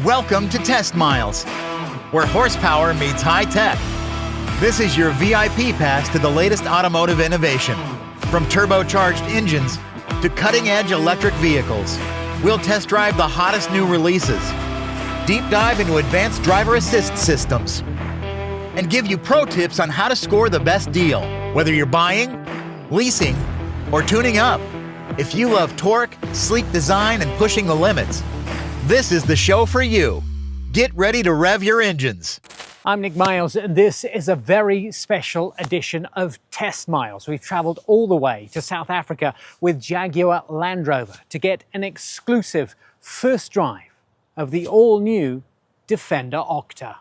Welcome to Test Miles, where horsepower meets high tech. This is your VIP pass to the latest automotive innovation. From turbocharged engines to cutting-edge electric vehicles, we'll test drive the hottest new releases, deep dive into advanced driver assist systems, and give you pro tips on how to score the best deal, whether you're buying, leasing, or tuning up. If you love torque, sleek design, and pushing the limits, this is the show for you. Get ready to rev your engines. I'm Nick Miles, and this is a very special edition of Test Miles. We've traveled all the way to South Africa with Jaguar Land Rover to get an exclusive first drive of the all-new Defender OCTA.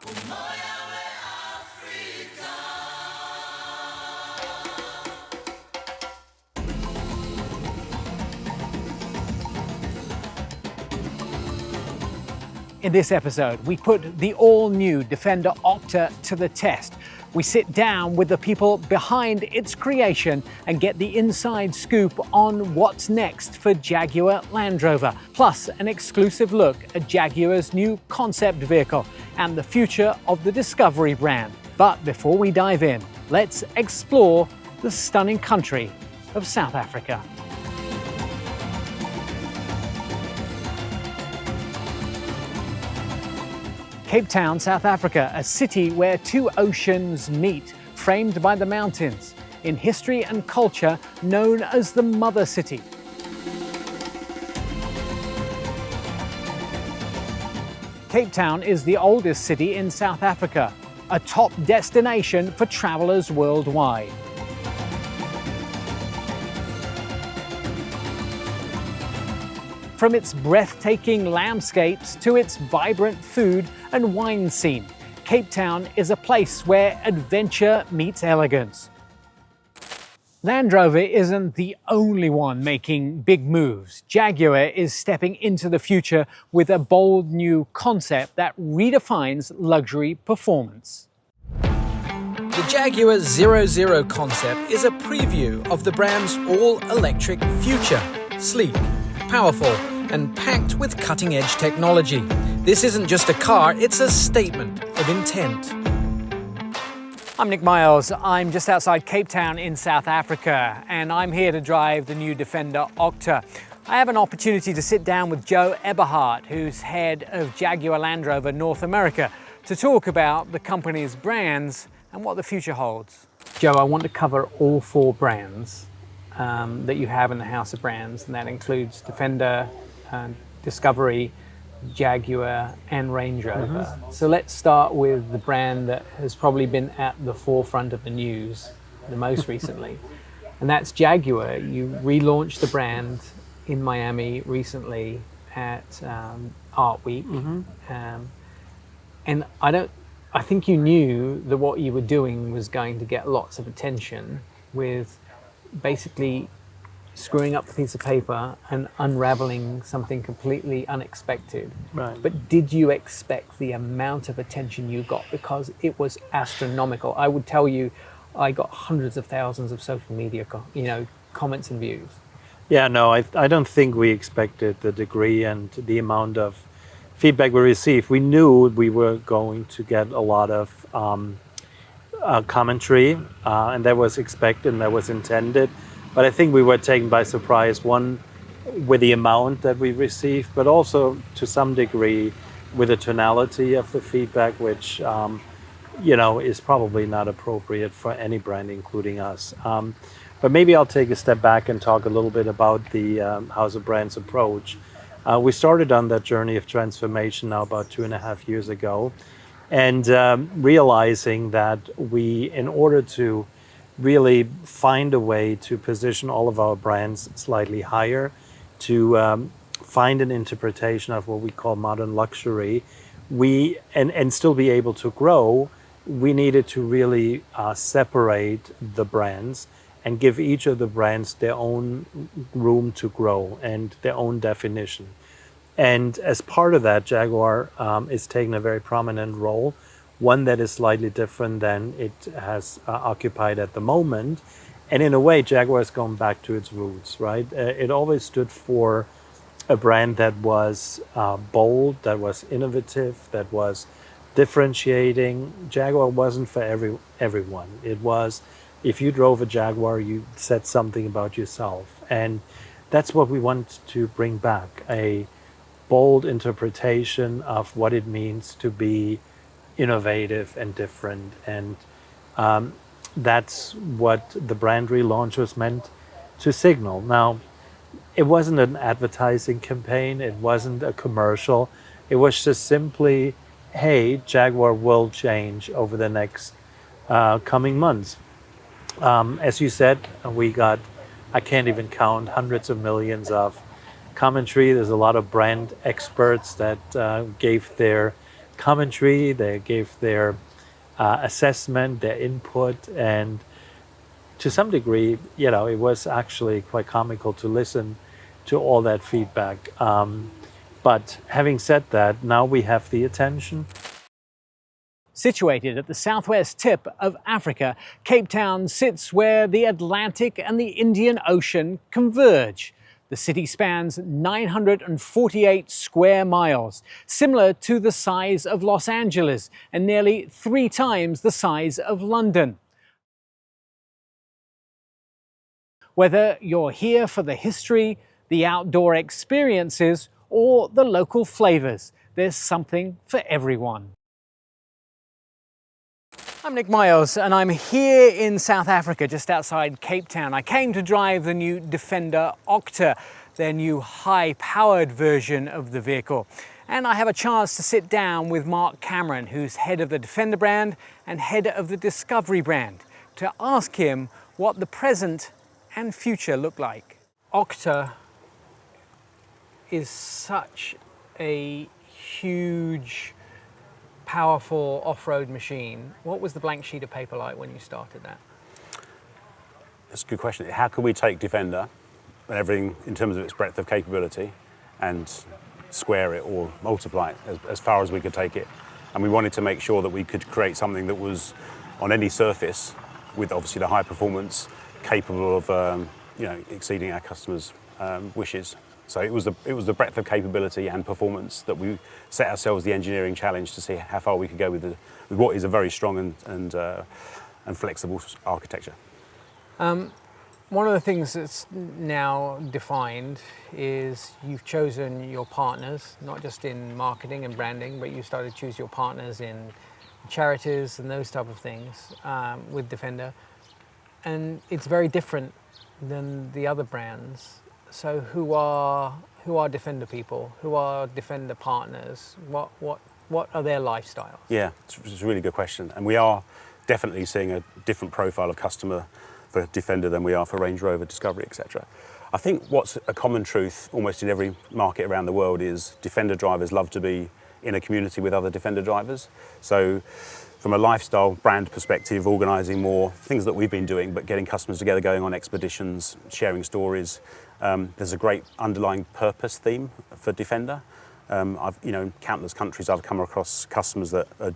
In this episode, we put the all-new Defender OCTA to the test. We sit down with the people behind its creation and get the inside scoop on what's next for Jaguar Land Rover, plus an exclusive look at Jaguar's new concept vehicle and the future of the Discovery brand. But before we dive in, let's explore the stunning country of South Africa. Cape Town, South Africa, a city where two oceans meet, framed by the mountains, in history and culture known as the Mother City. Cape Town is the oldest city in South Africa, a top destination for travelers worldwide. From its breathtaking landscapes to its vibrant food and wine scene, Cape Town is a place where adventure meets elegance. Land Rover isn't the only one making big moves. Jaguar is stepping into the future with a bold new concept that redefines luxury performance. The Jaguar 00 concept is a preview of the brand's all-electric future. Sleek, powerful, and packed with cutting-edge technology. This isn't just a car, it's a statement of intent. I'm Nick Miles. I'm just outside Cape Town in South Africa, and I'm here to drive the new Defender OCTA. I have an opportunity to sit down with Joe Eberhardt, who's head of Jaguar Land Rover North America, to talk about the company's brands and what the future holds. Joe, I want to cover all four brands that you have in the house of brands, and that includes Defender, Discovery, Jaguar, and Range Rover. So let's start with the brand that has probably been at the forefront of the news the most recently, and that's Jaguar. You relaunched the brand in Miami recently at Art Week, and I think you knew that what you were doing was going to get lots of attention with basically screwing up a piece of paper and unraveling something completely unexpected. Right. But did you expect the amount of attention you got? Because it was astronomical. I would tell you, I got hundreds of thousands of social media comments and views. Yeah, no, I don't think we expected the degree and the amount of feedback we received. We knew we were going to get a lot of commentary, and that was expected and that was intended. But I think we were taken by surprise, one, with the amount that we received, but also to some degree with the tonality of the feedback, which is probably not appropriate for any brand, including us. But maybe I'll take a step back and talk a little bit about the House of Brands approach. We started on that journey of transformation now about 2.5 years ago, and realizing that we, in order to really find a way to position all of our brands slightly higher, to find an interpretation of what we call modern luxury, and still be able to grow, we needed to really separate the brands and give each of the brands their own room to grow and their own definition. And as part of that, Jaguar is taking a very prominent role, one that is slightly different than it has occupied at the moment. And in a way, Jaguar has gone back to its roots, right? It always stood for a brand that was bold, that was innovative, that was differentiating. Jaguar wasn't for everyone. It was, if you drove a Jaguar, you said something about yourself. And that's what we want to bring back, a bold interpretation of what it means to be innovative and different. And that's what the brand relaunch was meant to signal. Now, it wasn't an advertising campaign, it wasn't a commercial. It was just simply, hey, Jaguar will change over the next coming months. As you said, we got, I can't even count, hundreds of millions of commentary. There's a lot of brand experts that gave their commentary, they gave their assessment, their input, and to some degree, you know, it was actually quite comical to listen to all that feedback. But having said that, now we have the attention. Situated at the southwest tip of Africa, Cape Town sits where the Atlantic and the Indian Ocean converge. The city spans 948 square miles, similar to the size of Los Angeles and nearly 3 times the size of London. Whether you're here for the history, the outdoor experiences, or the local flavors, there's something for everyone. I'm Nick Miles and I'm here in South Africa, just outside Cape Town. I came to drive the new Defender OCTA, their new high-powered version of the vehicle. And I have a chance to sit down with Mark Cameron, who's head of the Defender brand and head of the Discovery brand, to ask him what the present and future look like. OCTA is such a huge, powerful off-road machine. What was the blank sheet of paper like when you started that? That's a good question. How could we take Defender and everything in terms of its breadth of capability and square it or multiply it as far as we could take it? And we wanted to make sure that we could create something that was on any surface with obviously the high performance, capable of exceeding our customers' wishes. So it was the breadth of capability and performance that we set ourselves the engineering challenge to see how far we could go with what is a very strong and flexible architecture. One of the things that's now defined is you've chosen your partners, not just in marketing and branding, but you started to choose your partners in charities and those type of things with Defender. And it's very different than the other brands. So who are Defender people? Who are Defender partners? What are their lifestyles? Yeah, it's a really good question. And we are definitely seeing a different profile of customer for Defender than we are for Range Rover, Discovery, etc. I think what's a common truth almost in every market around the world is Defender drivers love to be in a community with other Defender drivers. So from a lifestyle brand perspective, organising more things that we've been doing, but getting customers together, going on expeditions, sharing stories. There's a great underlying purpose theme for Defender. Countless countries I've come across customers that are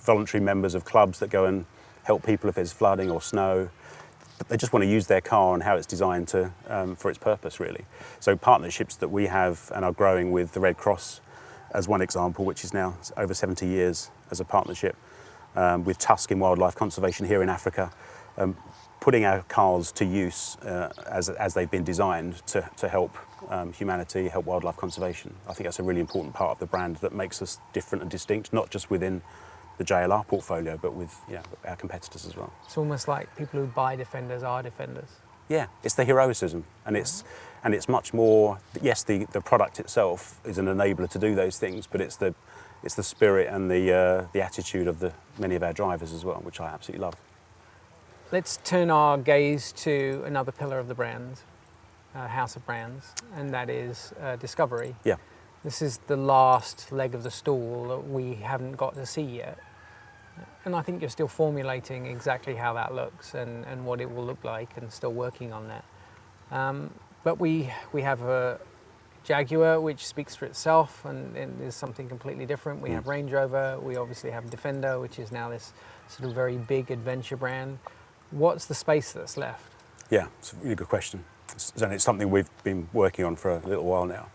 voluntary members of clubs that go and help people if there's flooding or snow. They just want to use their car and how it's designed for its purpose, really. So partnerships that we have and are growing with the Red Cross as one example, which is now over 70 years as a partnership, with Tusk in wildlife conservation here in Africa, putting our cars to use as they've been designed to help humanity, help wildlife conservation. I think that's a really important part of the brand that makes us different and distinct, not just within the JLR portfolio, but with our competitors as well. It's almost like people who buy Defenders are Defenders. Yeah, it's the heroism, and it's much more. Yes, the product itself is an enabler to do those things, but it's the spirit and the attitude of many of our drivers as well, which I absolutely love. Let's turn our gaze to another pillar of the brand, house of brands, and that is Discovery. Yeah. This is the last leg of the stool that we haven't got to see yet. And I think you're still formulating exactly how that looks and what it will look like, and still working on that. But we have a Jaguar, which speaks for itself and is something completely different. We have Range Rover, we obviously have Defender, which is now this sort of very big adventure brand. What's the space that's left? Yeah, it's a really good question. and it's something we've been working on for a little while now.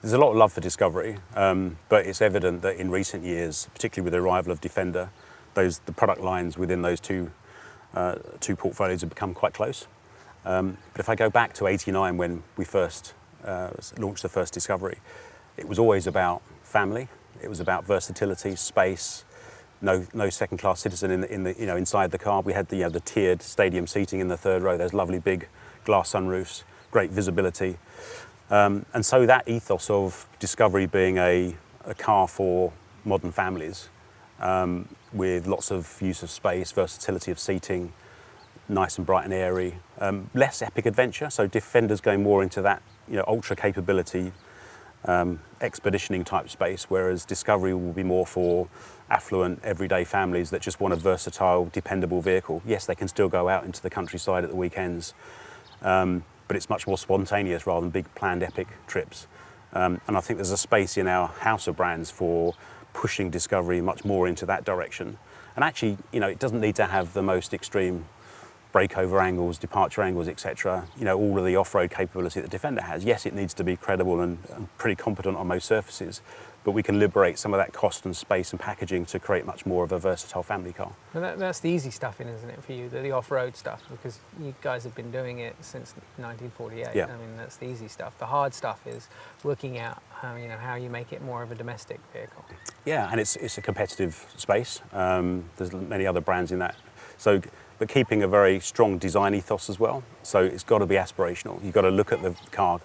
There's a lot of love for Discovery, but it's evident that in recent years, particularly with the arrival of Defender, the product lines within those two portfolios have become quite close. But if I go back to '89 when we first launched the first Discovery, it was always about family. It was about versatility, space. No second-class citizen inside the car. We had the tiered stadium seating in the third row. Those lovely big glass sunroofs, great visibility, and so that ethos of Discovery being a car for modern families, with lots of use of space, versatility of seating, nice and bright and airy, less epic adventure. So Defender's going more into that ultra capability, expeditioning type space, whereas Discovery will be more for affluent, everyday families that just want a versatile, dependable vehicle. Yes, they can still go out into the countryside at the weekends, but it's much more spontaneous rather than big planned epic trips. And I think there's a space in our house of brands for pushing Discovery much more into that direction. And actually, it doesn't need to have the most extreme breakover angles, departure angles, etc. All of the off-road capability that Defender has. Yes, it needs to be credible and pretty competent on most surfaces, but we can liberate some of that cost and space and packaging to create much more of a versatile family car. And that's the easy stuff, isn't it, for you, the off-road stuff, because you guys have been doing it since 1948. Yeah. I mean, that's the easy stuff. The hard stuff is working out how you make it more of a domestic vehicle. Yeah, and it's a competitive space. There's many other brands in that. But keeping a very strong design ethos as well. So it's got to be aspirational. You've got to look at the car,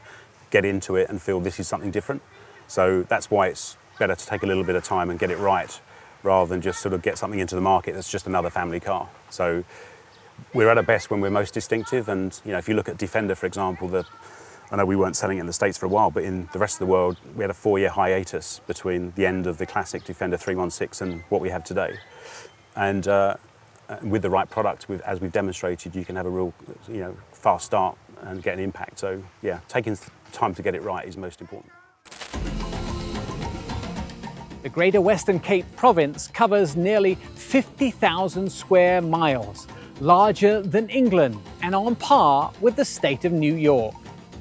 get into it and feel this is something different. So that's why it's better to take a little bit of time and get it right, rather than just sort of get something into the market that's just another family car. So we're at our best when we're most distinctive. And if you look at Defender, for example, I know we weren't selling it in the States for a while, but in the rest of the world, we had a 4-year hiatus between the end of the classic Defender 316 and what we have today. And with the right product, as we've demonstrated, you can have a real, fast start and get an impact. So yeah, taking time to get it right is most important. The Greater Western Cape province covers nearly 50,000 square miles, larger than England and on par with the state of New York.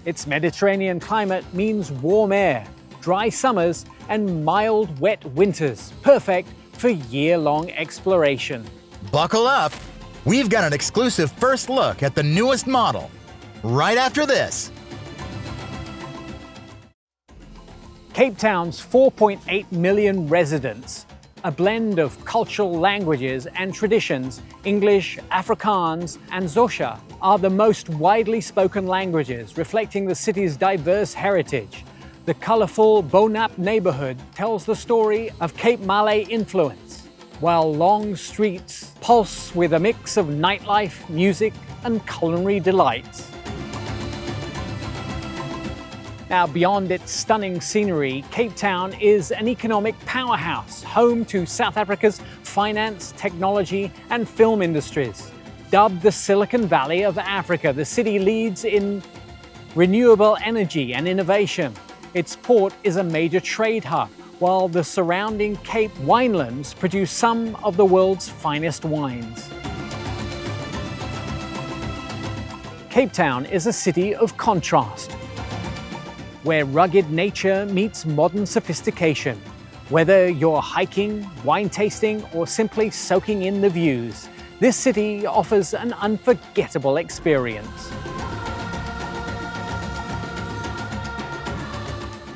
Its Mediterranean climate means warm air, dry summers and mild, wet winters, perfect for year-long exploration. Buckle up. We've got an exclusive first look at the newest model right after this. Cape Town's 4.8 million residents, a blend of cultural languages and traditions, English, Afrikaans, and Xhosa, are the most widely spoken languages, reflecting the city's diverse heritage. The colourful Bonap neighbourhood tells the story of Cape Malay influence, while long streets pulse with a mix of nightlife, music, and culinary delights. Now, beyond its stunning scenery, Cape Town is an economic powerhouse, home to South Africa's finance, technology, and film industries. Dubbed the Silicon Valley of Africa, the city leads in renewable energy and innovation. Its port is a major trade hub, while the surrounding Cape winelands produce some of the world's finest wines. Cape Town is a city of contrast, where rugged nature meets modern sophistication. Whether you're hiking, wine tasting, or simply soaking in the views, this city offers an unforgettable experience.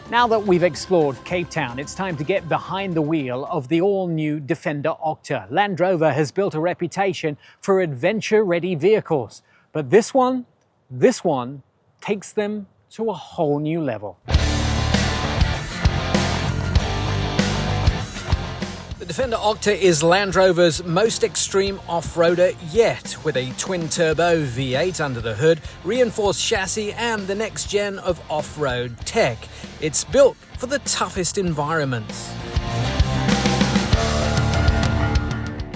Now that we've explored Cape Town, it's time to get behind the wheel of the all-new Defender OCTA. Land Rover has built a reputation for adventure-ready vehicles, but this one takes them to a whole new level. The Defender OCTA is Land Rover's most extreme off-roader yet, with a twin-turbo V8 under the hood, reinforced chassis and the next gen of off-road tech. It's built for the toughest environments.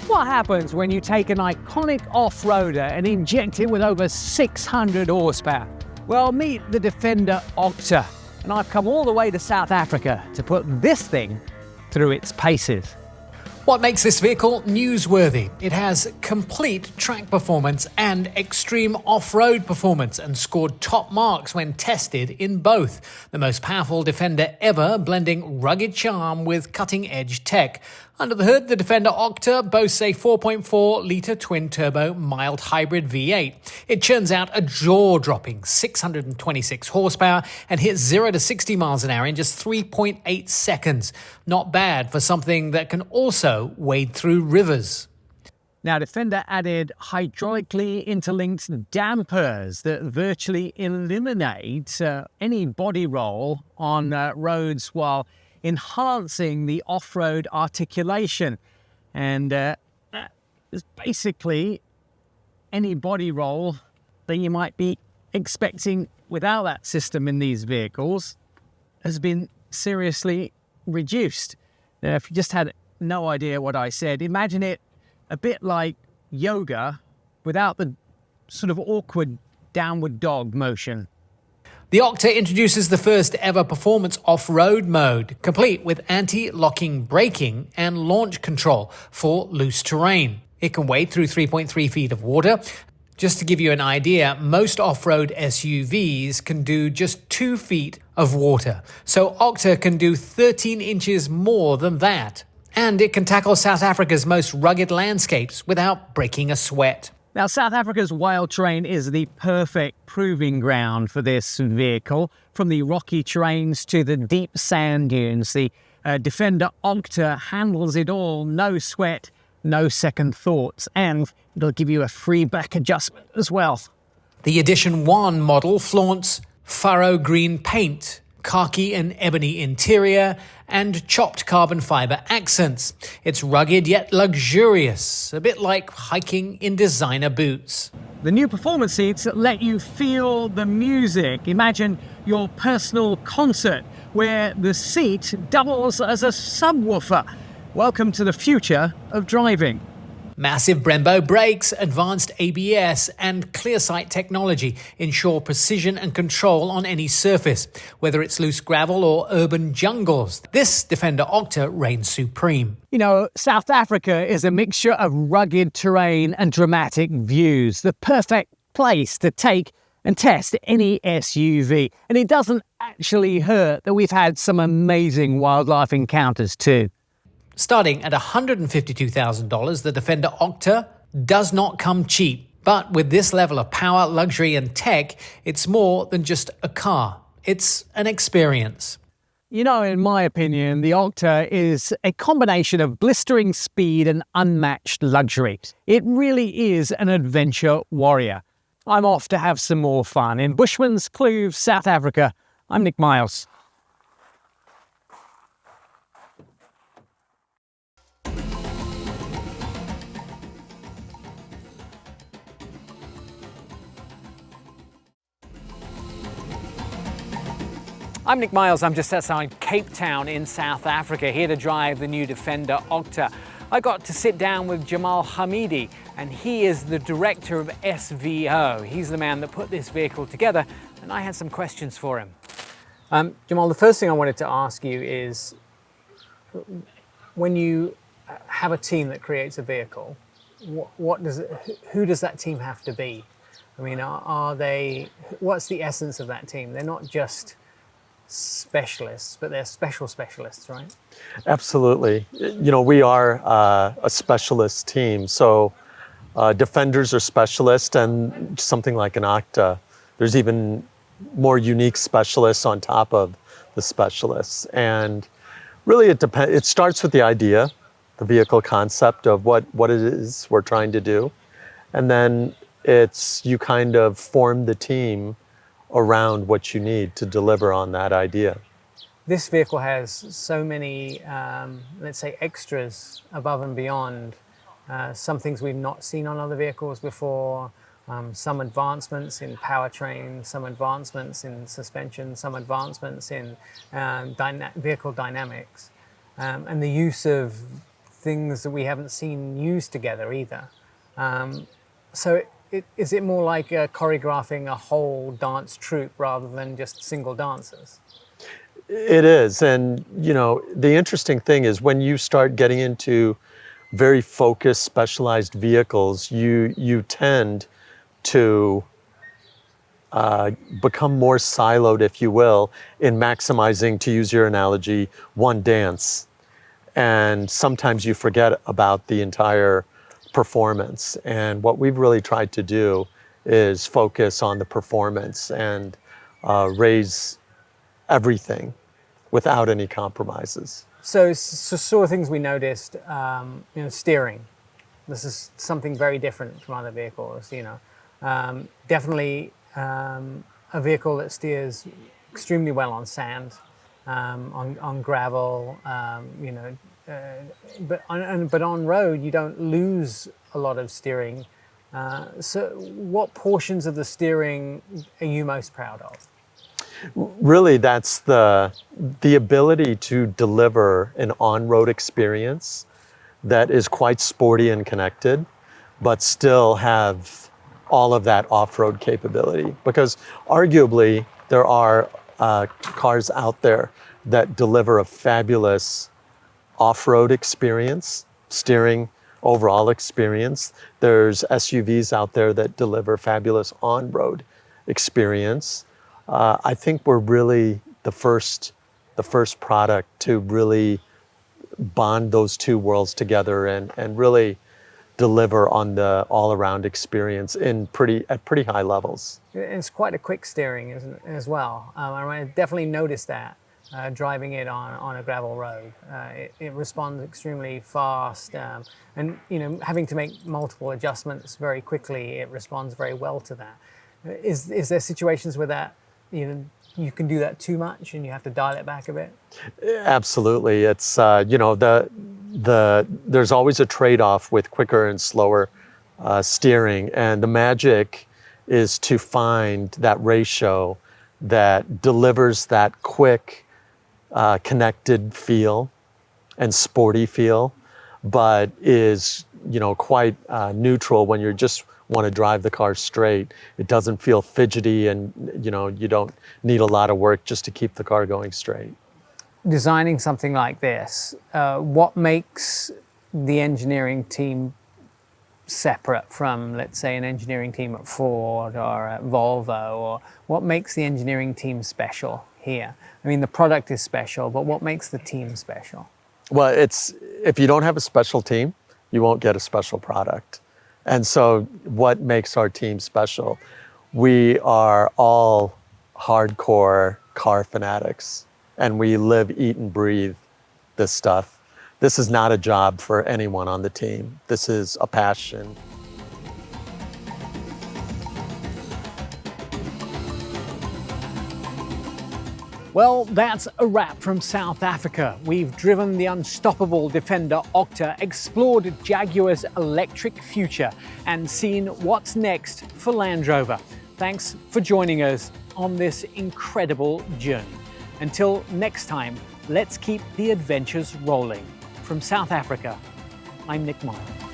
What happens when you take an iconic off-roader and inject it with over 600 horsepower? Well, meet the Defender OCTA, and I've come all the way to South Africa to put this thing through its paces. What makes this vehicle newsworthy? It has complete track performance and extreme off-road performance and scored top marks when tested in both. The most powerful Defender ever, blending rugged charm with cutting-edge tech. Under the hood, the Defender OCTA boasts a 4.4-litre twin-turbo mild hybrid V8. It churns out a jaw-dropping 626 horsepower and hits 0 to 60 miles an hour in just 3.8 seconds. Not bad for something that can also wade through rivers. Now, Defender added hydraulically interlinked dampers that virtually eliminate any body roll on roads while enhancing the off-road articulation. And basically any body roll that you might be expecting without that system in these vehicles has been seriously reduced. Now, if you just had no idea what I said, imagine it a bit like yoga without the sort of awkward downward dog motion. The OCTA introduces the first ever performance off-road mode, complete with anti-locking braking and launch control for loose terrain. It can wade through 3.3 feet of water. Just to give you an idea, most off-road SUVs can do just 2 feet of water. So OCTA can do 13 inches more than that. And it can tackle South Africa's most rugged landscapes without breaking a sweat. Now, South Africa's wild terrain is the perfect proving ground for this vehicle. From the rocky terrains to the deep sand dunes, the Defender OCTA handles it all. No sweat, no second thoughts, and it'll give you a free back adjustment as well. The Edition 1 model flaunts furrow green paint, khaki and ebony interior, and chopped carbon fiber accents. It's rugged yet luxurious, a bit like hiking in designer boots. The new performance seats let you feel the music. Imagine your personal concert where the seat doubles as a subwoofer. Welcome to the future of driving. Massive Brembo brakes, advanced ABS, and ClearSight technology ensure precision and control on any surface, whether it's loose gravel or urban jungles. This Defender OCTA reigns supreme. You know, South Africa is a mixture of rugged terrain and dramatic views, the perfect place to take and test any SUV. And it doesn't actually hurt that we've had some amazing wildlife encounters too. Starting at $152,000, the Defender OCTA does not come cheap. But with this level of power, luxury and tech, it's more than just a car. It's an experience. You know, in my opinion, the OCTA is a combination of blistering speed and unmatched luxury. It really is an adventure warrior. I'm off to have some more fun. In Bushman's Kloof, South Africa, I'm Nick Miles. I'm Nick Miles. I'm just outside Cape Town in South Africa, here to drive the new Defender OCTA. I got to sit down with Jamal Hamidi, and he is the director of SVO. He's the man that put this vehicle together, and I had some questions for him. Jamal, the first thing I wanted to ask you is, when you have a team that creates a vehicle, who does that team have to be? I mean, what's the essence of that team? They're not just specialists, but they're special specialists, right? Absolutely. You know, we are a specialist team. So Defenders are specialists, and something like an OCTA, there's even more unique specialists on top of the specialists. And really it depends. It starts with the idea, the vehicle concept of what it is we're trying to do. And then you kind of form the team around what you need to deliver on that idea. This vehicle has so many, let's say, extras above and beyond. Some things we've not seen on other vehicles before, some advancements in powertrain, some advancements in suspension, some advancements in vehicle dynamics, and the use of things that we haven't seen used together either. Is it more like choreographing a whole dance troupe rather than just single dancers? It is. And, you know, the interesting thing is when you start getting into very focused, specialized vehicles, you tend to become more siloed, if you will, in maximizing, to use your analogy, one dance. And sometimes you forget about the entire performance. And what we've really tried to do is focus on the performance and raise everything without any compromises. So sort of things we noticed, steering. This is something very different from other vehicles, definitely a vehicle that steers extremely well on sand, on gravel, but on road you don't lose a lot of steering. So what portions of the steering are you most proud of? Really, that's the ability to deliver an on-road experience that is quite sporty and connected, but still have all of that off-road capability. Because arguably, there are cars out there that deliver a fabulous off-road experience, steering, overall experience. There's SUVs out there that deliver fabulous on-road experience. I think we're really the first product to really bond those two worlds together and really deliver on the all-around experience at pretty high levels. It's quite a quick steering, isn't it, as well? I definitely noticed that driving it on a gravel road. It responds extremely fast, and having to make multiple adjustments very quickly, it responds very well to that. Is there situations where that you can do that too much and you have to dial it back a bit? Absolutely. It's there's always a trade-off with quicker and slower steering, and the magic is to find that ratio that delivers that quick, connected feel and sporty feel, but is quite neutral when you just want to drive the car straight. It doesn't feel fidgety, and you don't need a lot of work just to keep the car going straight. Designing something like this, what makes the engineering team separate from, let's say, an engineering team at Ford or at Volvo, or what makes the engineering team special here? I mean, the product is special, but what makes the team special? Well, if you don't have a special team, you won't get a special product. And so what makes our team special? We are all hardcore car fanatics, and we live, eat, and breathe this stuff. This is not a job for anyone on the team. This is a passion. Well, that's a wrap from South Africa. We've driven the unstoppable Defender OCTA, explored Jaguar's electric future, and seen what's next for Land Rover. Thanks for joining us on this incredible journey. Until next time, let's keep the adventures rolling. From South Africa, I'm Nick Miles.